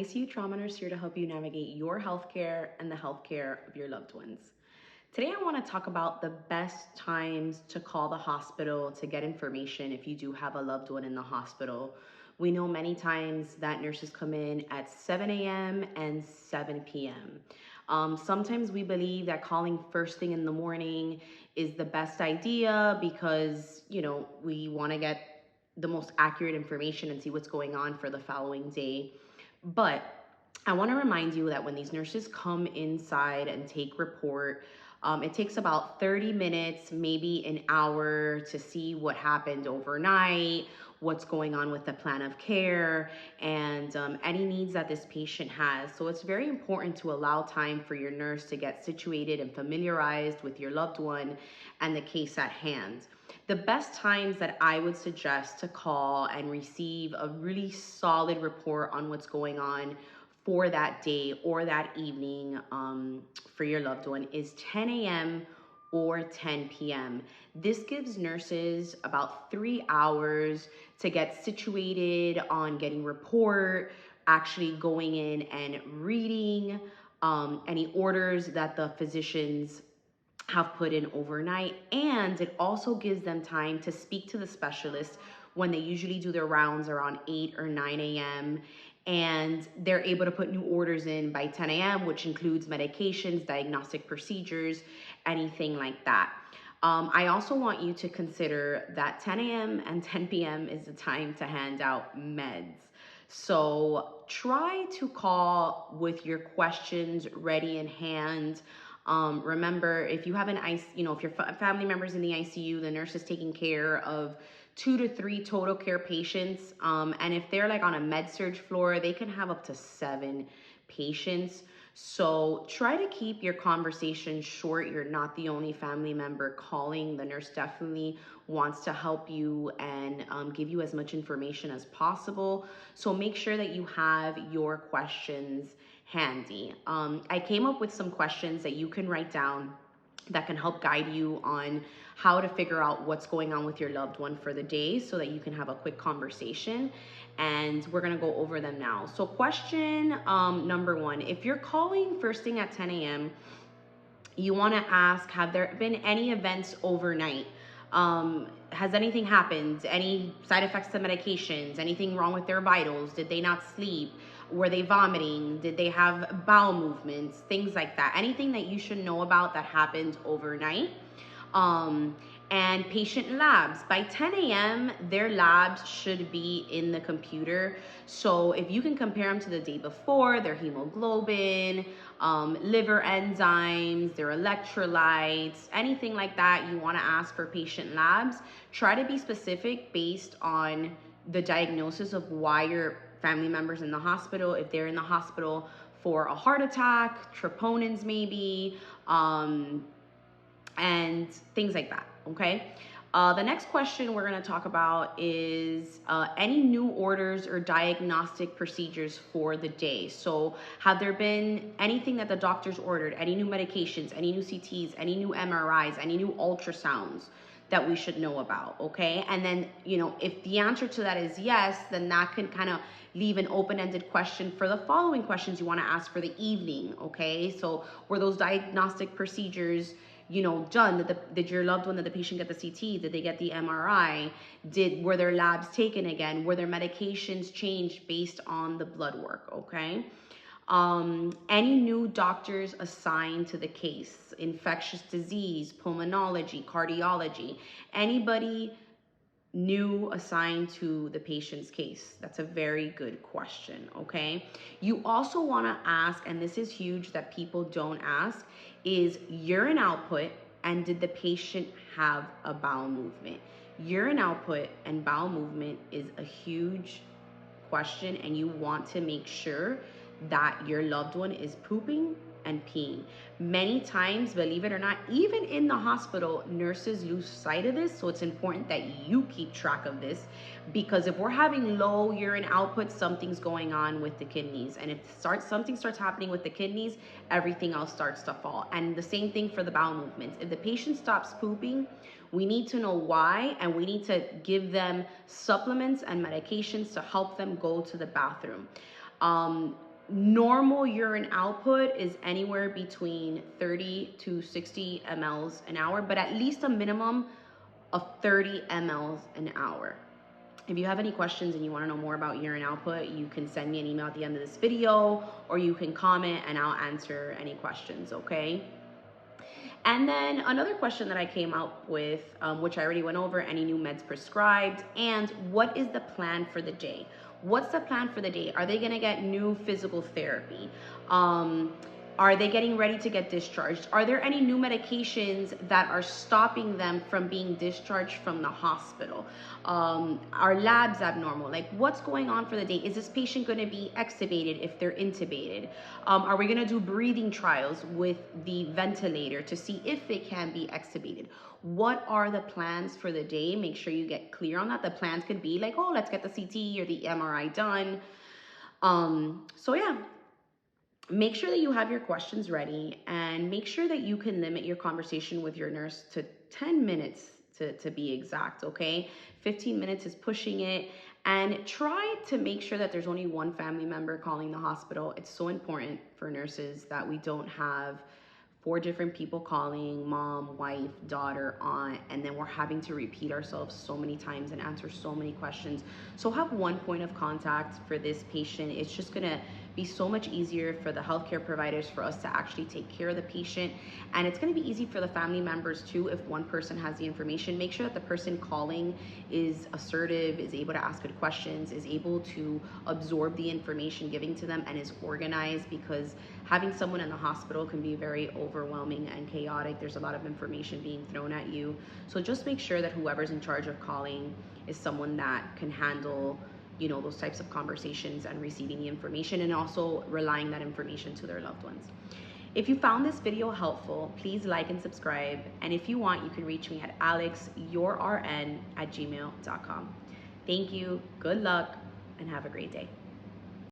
ICU trauma nurse here to help you navigate your healthcare and the healthcare of your loved ones. Today, I want to talk about the best times to call the hospital to get information if you do have a loved one in the hospital. We know many times that nurses come in at 7 a.m. and 7 p.m. Sometimes we believe that calling first thing in the morning is the best idea because, we want to get the most accurate information and see what's going on for the following day. But I want to remind you that when these nurses come inside and take report, it takes about 30 minutes, maybe an hour to see what happened overnight, what's going on with the plan of care, and any needs that this patient has. So it's very important to allow time for your nurse to get situated and familiarized with your loved one and the case at hand. The best times that I would suggest to call and receive a really solid report on what's going on for that day or that evening for your loved one is 10 a.m. or 10 p.m. This gives nurses about 3 hours to get situated on getting report, actually going in and reading any orders that the physicians have put in overnight, and it also gives them time to speak to the specialist when they usually do their rounds around 8 or 9 a.m. and they're able to put new orders in by 10 a.m., which includes medications, diagnostic procedures, anything like that. I also want you to consider that 10 a.m. and 10 p.m. is the time to hand out meds. So try to call with your questions ready in hand. Remember, if you have if your family members in the ICU, the nurse is taking care of 2 to 3 total care patients. And if they're like on a med surg floor, they can have up to 7 patients. So try to keep your conversation short. You're not the only family member calling. The nurse definitely wants to help you and give you as much information as possible. So make sure that you have your questions handy. I came up with some questions that you can write down that can help guide you on how to figure out what's going on with your loved one for the day so that you can have a quick conversation. And we're going to go over them now. So question number 1, if you're calling first thing at 10 a.m., you want to ask, have there been any events overnight? Has anything happened? Any side effects to medications? Anything wrong with their vitals? Did they not sleep? Were they vomiting? Did they have bowel movements? Things like that. Anything that you should know about that happened overnight. And patient labs. By 10 a.m., their labs should be in the computer. So if you can compare them to the day before, their hemoglobin, liver enzymes, their electrolytes, anything like that, you want to ask for patient labs. Try to be specific based on the diagnosis of why your family member's in the hospital. If they're in the hospital for a heart attack, troponins maybe, and things like that, okay? The next question we're going to talk about is any new orders or diagnostic procedures for the day. So have there been anything that the doctors ordered, any new medications, any new CTs, any new MRIs, any new ultrasounds that we should know about, okay? And then, if the answer to that is yes, then that can kind of leave an open-ended question for the following questions you want to ask for the evening, okay? So were those diagnostic procedures done? Did your loved one, did the patient get the CT? Did they get the MRI? Were their labs taken again? Were their medications changed based on the blood work, okay? Any new doctors assigned to the case, infectious disease, pulmonology, cardiology, anybody new assigned to the patient's case? That's a very good question, okay? You also want to ask, and this is huge that people don't ask, is urine output and did the patient have a bowel movement? Urine output and bowel movement is a huge question, and you want to make sure that your loved one is pooping and peeing. Many times, believe it or not, even in the hospital, nurses lose sight of this. So it's important that you keep track of this, because if we're having low urine output, something's going on with the kidneys. And if something starts happening with the kidneys, everything else starts to fall. And the same thing for the bowel movements. If the patient stops pooping, we need to know why, and we need to give them supplements and medications to help them go to the bathroom. Normal urine output is anywhere between 30 to 60 mLs an hour, but at least a minimum of 30 mLs an hour. If you have any questions and you want to know more about urine output, you can send me an email at the end of this video, or you can comment and I'll answer any questions, okay? And then another question that I came up with, which I already went over, any new meds prescribed, and what is the plan for the day? What's the plan for the day? Are they gonna get new physical therapy? Are they getting ready to get discharged? Are there any new medications that are stopping them from being discharged from the hospital? Are labs abnormal? Like, what's going on for the day? Is this patient going to be extubated if they're intubated? Are we going to do breathing trials with the ventilator to see if they can be extubated? What are the plans for the day? Make sure you get clear on that. The plans could be like, oh, let's get the CT or the MRI done. So yeah, make sure that you have your questions ready, and make sure that you can limit your conversation with your nurse to 10 minutes to be exact, okay? 15 minutes is pushing it. And try to make sure that there's only one family member calling the hospital. It's so important for nurses that we don't have 4 different people calling: mom, wife, daughter, aunt, and then we're having to repeat ourselves so many times and answer so many questions. So have one point of contact for this patient. It's just gonna be so much easier for the healthcare providers for us to actually take care of the patient, and it's going to be easy for the family members too. If one person has the information, make sure that the person calling is assertive, is able to ask good questions, is able to absorb the information giving to them, and is organized, because having someone in the hospital can be very overwhelming and chaotic. There's a lot of information being thrown at you. So just make sure that whoever's in charge of calling is someone that can handle, you know, those types of conversations and receiving the information, and also relaying that information to their loved ones. If you found this video helpful, please like and subscribe. And if you want, you can reach me at alexyourrn@gmail.com. Thank you, good luck, and have a great day.